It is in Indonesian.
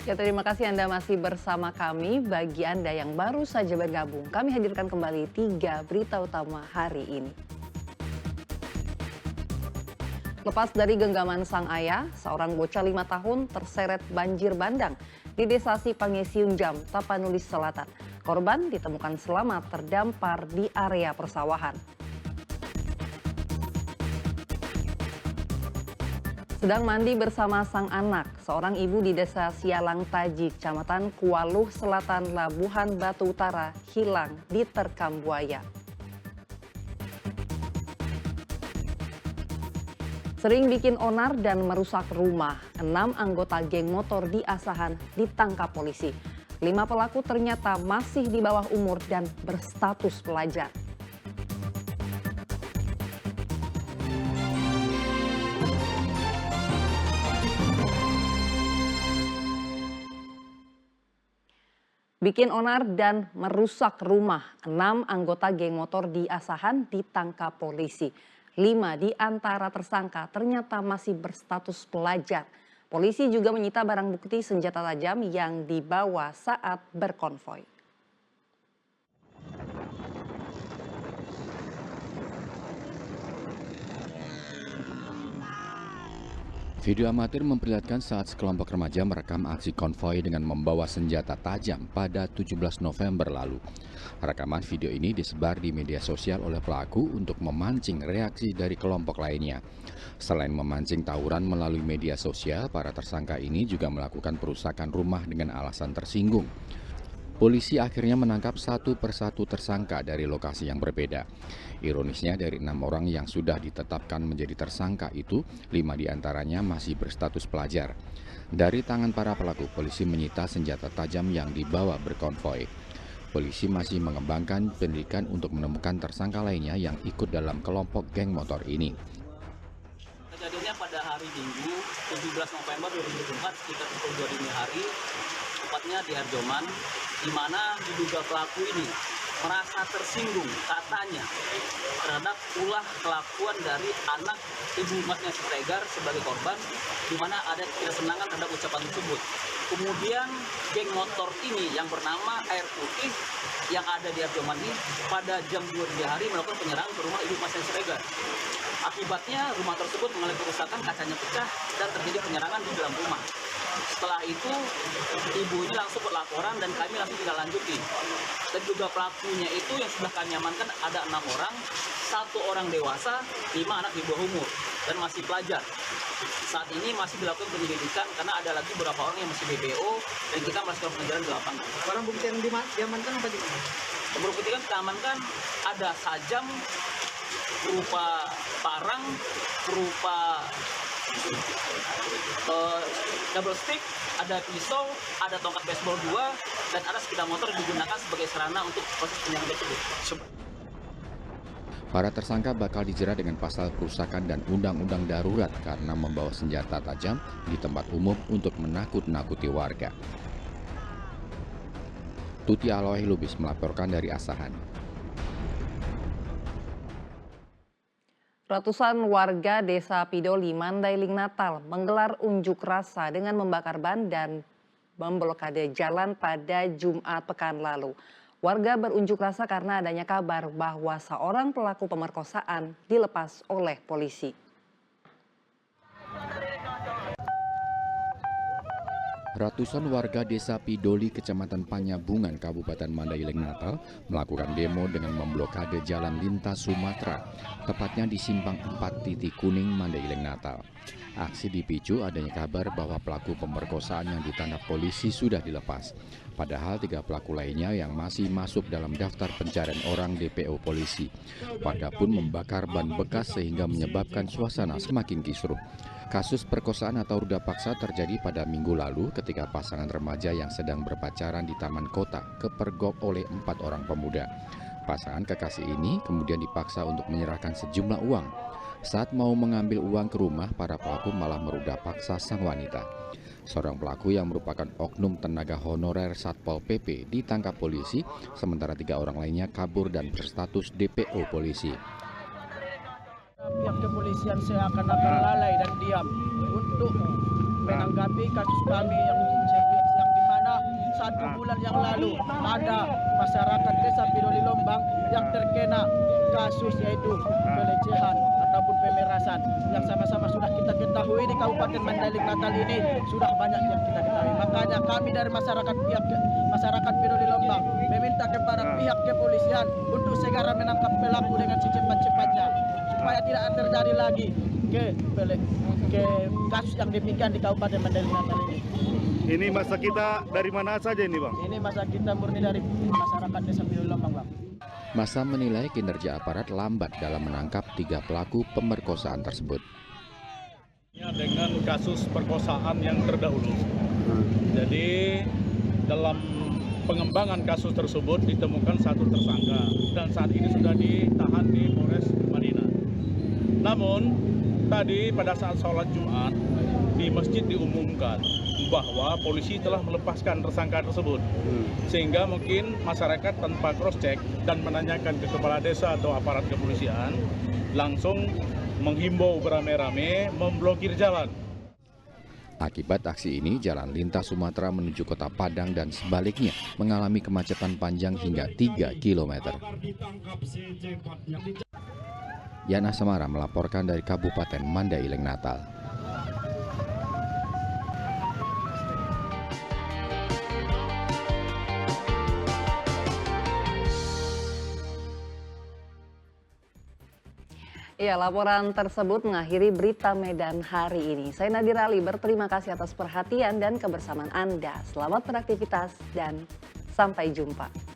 Ya, terima kasih Anda masih bersama kami. Bagi Anda yang baru saja bergabung, kami hadirkan kembali 3 berita utama hari ini. Lepas dari genggaman sang ayah, seorang bocah 5 tahun terseret banjir bandang di desa Sipange Siungjam, Tapanuli Selatan. Korban ditemukan selamat terdampar di area persawahan. Sedang mandi bersama sang anak, seorang ibu di desa Sialang Taji, Kecamatan Kualuh Selatan, Labuhan Batu Utara, hilang diterkam buaya. Sering bikin onar dan merusak rumah, 6 anggota geng motor di Asahan ditangkap polisi. 5 pelaku ternyata masih di bawah umur dan berstatus pelajar. Bikin onar dan merusak rumah, 6 anggota geng motor di Asahan ditangkap polisi. 5 di antara tersangka ternyata masih berstatus pelajar. Polisi juga menyita barang bukti senjata tajam yang dibawa saat berkonvoi. Video amatir memperlihatkan saat sekelompok remaja merekam aksi konvoi dengan membawa senjata tajam pada 17 November lalu. Rekaman video ini disebar di media sosial oleh pelaku untuk memancing reaksi dari kelompok lainnya. Selain memancing tawuran melalui media sosial, para tersangka ini juga melakukan perusakan rumah dengan alasan tersinggung. Polisi akhirnya menangkap satu persatu tersangka dari lokasi yang berbeda. Ironisnya dari 6 orang yang sudah ditetapkan menjadi tersangka itu, 5 diantaranya masih berstatus pelajar. Dari tangan para pelaku, polisi menyita senjata tajam yang dibawa berkonvoi. Polisi masih mengembangkan penyelidikan untuk menemukan tersangka lainnya yang ikut dalam kelompok geng motor ini. Kejadiannya pada hari Minggu 17 November 2024 sekitar pukul 2 dini hari, tepatnya di Harjoman, di mana diduga pelaku ini merasa tersinggung katanya terhadap ulah kelakuan dari anak ibu Masnya Siregar sebagai korban, di mana ada ketidaksenangan terhadap ucapan tersebut. Kemudian geng motor ini yang bernama Air Putih yang ada di Harjoman ini pada jam 2 dini hari melakukan penyerangan ke rumah ibu Masnya Siregar. Akibatnya rumah tersebut mengalami kerusakan, kacanya pecah dan terjadi penyerangan di dalam rumah. Setelah itu ibu ini langsung berlaporan dan kami langsung tidak lanjuti. Dan juga pelakunya itu yang sudah kami amankan ada 6 orang, 1 orang dewasa, 5 anak di bawah umur dan masih pelajar. Saat ini masih dilakukan penyelidikan karena ada lagi beberapa orang yang masih DPO dan kita masih melakukan pengejaran di lapangan. Barang bukti yang diamankan apa di mana? Barang bukti kan kita amankan ada sajam berupa parang, berupa double stick, ada pisau, ada tongkat baseball 2, dan ada sepeda motor yang digunakan sebagai sarana untuk proses penyerangan tersebut. Para tersangka bakal dijerat dengan pasal perusakan dan undang-undang darurat karena membawa senjata tajam di tempat umum untuk menakut-nakuti warga. Tuti Aloy Lubis melaporkan dari Asahan. Ratusan warga desa Pidoli, Mandailing Natal menggelar unjuk rasa dengan membakar ban dan memblokade jalan pada Jumat pekan lalu. Warga berunjuk rasa karena adanya kabar bahwa seorang pelaku pemerkosaan dilepas oleh polisi. Ratusan warga desa Pidoli, Kecamatan Panyabungan, Kabupaten Mandailing Natal melakukan demo dengan memblokade jalan lintas Sumatera, tepatnya di Simpang 4 Titik Kuning, Mandailing Natal. Aksi dipicu adanya kabar bahwa pelaku pemerkosaan yang ditangkap polisi sudah dilepas. Padahal 3 pelaku lainnya yang masih masuk dalam daftar pencarian orang DPO polisi. Warga pun membakar ban bekas sehingga menyebabkan suasana semakin kisruh. Kasus perkosaan atau ruda paksa terjadi pada minggu lalu ketika pasangan remaja yang sedang berpacaran di taman kota kepergok oleh 4 orang pemuda. Pasangan kekasih ini kemudian dipaksa untuk menyerahkan sejumlah uang. Saat mau mengambil uang ke rumah, para pelaku malah meruda paksa sang wanita. Seorang pelaku yang merupakan oknum tenaga honorer Satpol PP ditangkap polisi, sementara 3 orang lainnya kabur dan berstatus DPO polisi. Pihak kepolisian seakan-akan lalai dan diam untuk menanggapi kasus kami yang 1 bulan yang lalu ada masyarakat Desa Pidoli Lombang yang terkena kasus yaitu pelecehan ataupun pemerasan yang sama-sama sudah kita ketahui di Kabupaten Mandailing Natal ini sudah banyak yang kita ketahui. Makanya kami dari masyarakat Pidoli Lombang meminta kepada pihak kepolisian untuk segera menangkap pelaku dengan secepat-cepatnya supaya tidak terjadi lagi ke kasus yang demikian di Kabupaten Mandailing Natal ini. Ini masa kita dari mana saja ini, Bang? Ini masa kita murni dari masyarakat Desa Pidoli Lombang, Bang. Masa menilai kinerja aparat lambat dalam menangkap 3 pelaku pemerkosaan tersebut. Dengan kasus perkosaan yang terdahulu. Jadi dalam pengembangan kasus tersebut ditemukan 1 tersangka dan saat ini sudah ditahan di Polres Madinah. Namun tadi pada saat sholat Jumat di masjid diumumkan bahwa polisi telah melepaskan tersangka tersebut, sehingga mungkin masyarakat tanpa cross check dan menanyakan ke kepala desa atau aparat kepolisian langsung menghimbau beramai-ramai memblokir jalan. Akibat aksi ini, jalan lintas Sumatera menuju Kota Padang dan sebaliknya mengalami kemacetan panjang hingga 3 km. Yana Samara melaporkan dari Kabupaten Mandailing Natal. Ya, laporan tersebut mengakhiri berita Medan hari ini. Saya Nadira Ali, berterima kasih atas perhatian dan kebersamaan Anda. Selamat beraktivitas dan sampai jumpa.